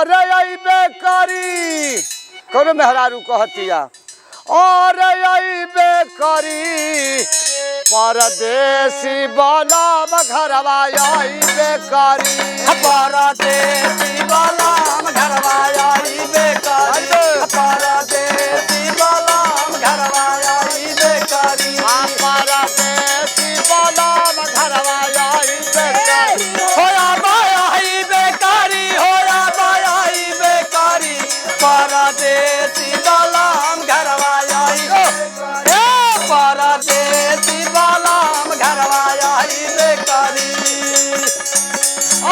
और अइबे करी कोनो मेहरारू कहतिया और अइबे करी परदेसी बलम घरवा अइबे करी परदेसी बलम घरवा अइबे करी परदेसी बलम घरवा अइबे करी परदेसी बलम घरवा अइबे करी होया बाया अइबे करी होया बाया अइबे करी परदेसी बलम घरवा अइबे परदेसी बलम घरवा अइबे करी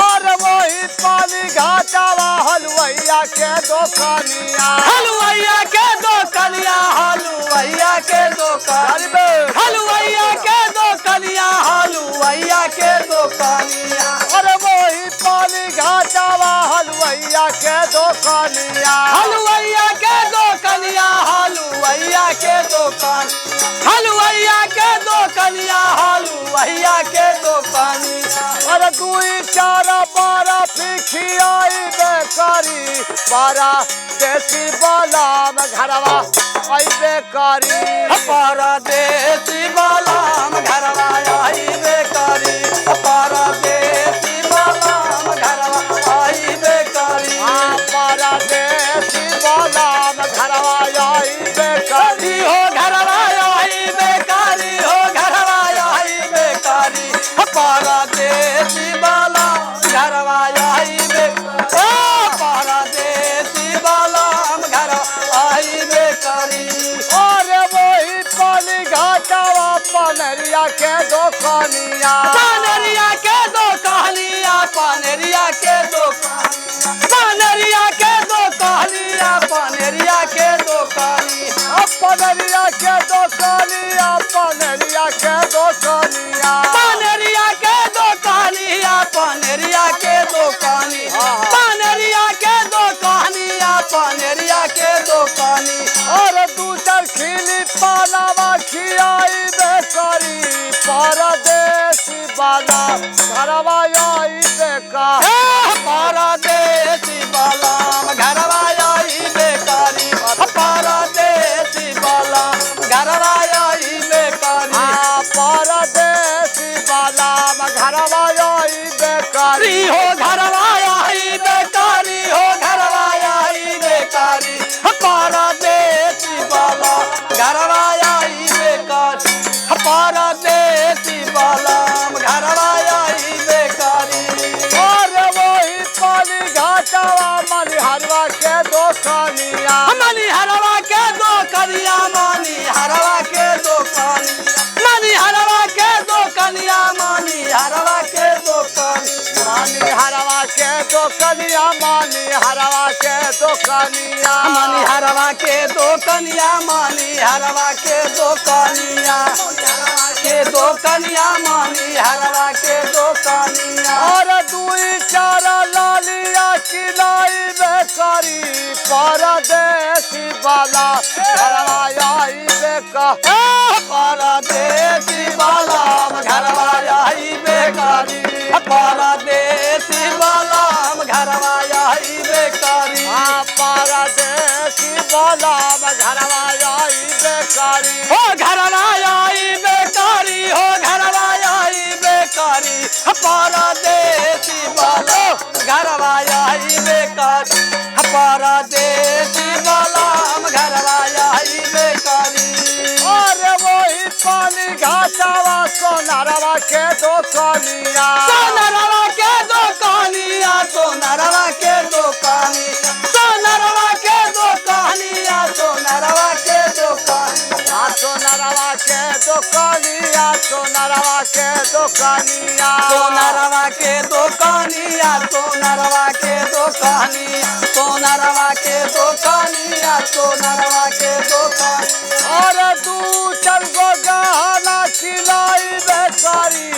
और वही पानी घाटावा हलवैया के दोकनिया हलवैया के दोकनिया हलवैया के दोकनिया हलवैया के दोकनिया हलवैया के दोकनिया और वही पानी घाटावा हलवैया के दोकनिया हलवैया के दोकनिया हलवैया के दोकान हलवैया के दोकनिया हलवैया के दोकनिया और दुई चार बारा पिखियाई बेकारी पारा देसी बलम घरवा अइबे करी परदेसी बलम घरवा अइबे करी परदेसी बलम घरवा अइबे करी परदेसी बलम घरवा अइबे करी हो घरवा अइबे करी हो घरवा अइबे करी परदेसी बलम घरवा अइबे ओ परदेसी बलम घरवा अइबे करी और वही पानी घाटावा पनरिया के दोकनिया पानरिया के दोकनिया पानरिया के दोकनिया पानरिया के दोकनिया पानरिया के दोकनिया पनरिया के दोकनिया पनरिया के दोकनिया पानरिया के दोकनिया पानरिया के दोकनिया पानरिया के दोकनिया पानरिया के दोकनिया और दूसर खिली पालावा खियाई बेकरी परदेसी बाला घरवा अइबे का परदेसी बलम घरवा अइबे करी परदेसी बलम घरवा अइबे करी परदेसी बलम घरवा अइबे करी हो घरवा अइबे करी हो घरवा अइबे करी परदेसी बलम घरवा अइबे करी परदेसी बलम घरवा अइबे करी और वही पानी घाटावा मनिहरवा के दोकनिया मनिहरवा के दोकनिया मनिहरवा के दोकनिया मनिहरवा के दोकनिया मनिहरवा के दोकनिया मनिहरवा के दोकनिया मनिहरवा के दोकनिया मनिहरवा के दोकनिया मनिहरवा के दोकनिया के दोकनिया मनिहरवा के दोकनिया और दुई चार लालिया किलाई बेकरी परदेसी बाला घरवा अइबे का परदेसी बलम घरवा अइबे करी परदेसी बलम घरवा अइबे करी परदेसी बलम घरवा अइबे करी हो घरवा अइबे करी हो घरवा अइबे करी परदेसी बलम घरवा अइबे करी परदेसी बलम घरवा अइबे करी और वही पानी घाटावा सोनारवा के दोकनिया सोनरवा के दोकनिया सोनरवा के दोकनिया सोनरवा के दोकनिया सोनरवा के दोकनिया सोनारवा के दोकनिया सोनारवा के दोकनिया सोनरवा के दोकनिया सोनरवा के दोकनिया सोनरवा के दोकनिया सोनरवा के दोकनिया और दू चार गो गहना किलाई बेकारी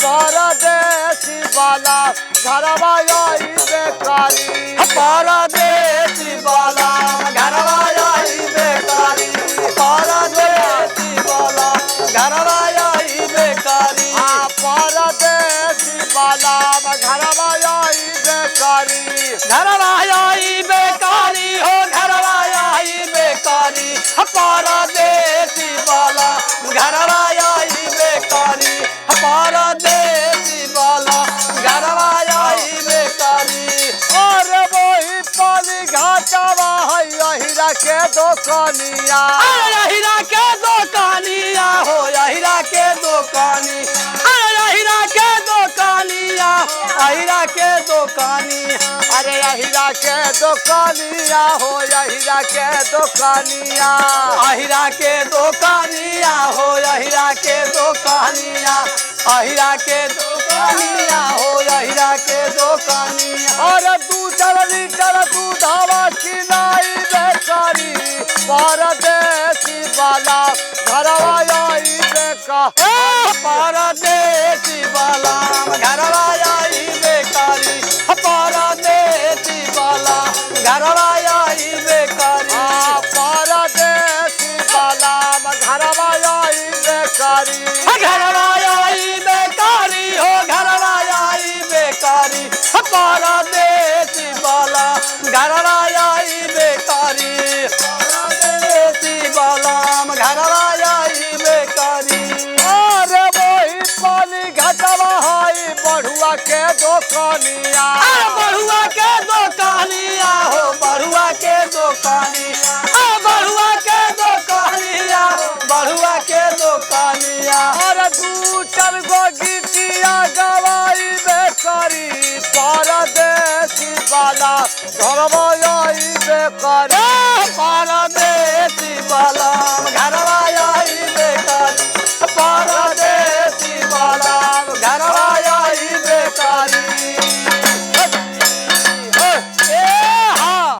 परदेसी बाला घरवा अइबे करी परदेसी बलम घरवा अइबे करी परदेसी बलम घरवा अइबे करी परदेसी बाला घरवा अइबे करी घरवा आई बेकारी हो घरवा आई बेकारी परदेसी वाला घरवा आई बेकारी परदेसी वाला घरवा आई बेकारी। और वही पानी घाटावा है अहिरा के दुकानिया अहिरा के दुकानिया हो अहिरा के दुकानी अहिरा के दुकानिया अहिरा के दुकानी अरे अहिरा के दुकानिया हो अहिरा के दुकानिया अहिरा के दुकानिया हो अहिरा के दुकानिया अहिरा के दुकानिया हो अहिरा के दुकानिया। और 2 लीटर दूधावा किनाई बेकारी परदेसी वाला घरवा आई बेका परदेसी वाला घरवा आई बेकारी परदेसी वाला घरवा आई बेकारी परदेसी वाला घरवा आई बेकारी घरवा आई बेकारी हो घरवा आई बेकारी परदेसी वाला घरवा आई बेकारी परदेसी वाला घरवा आई बेकारी। अरे वही पानी घटवा है बढ़ुआ के दुकानिया बढ़ुआ के दुकानिया हो बढ़ुआ के दुकानी बढ़ुआ के दुकानिया बढ़ुआ के दुकानिया। अरे 2-4 गो गिटिया गवाई बेकारी परदेसी वाला घरवा आई बेकारी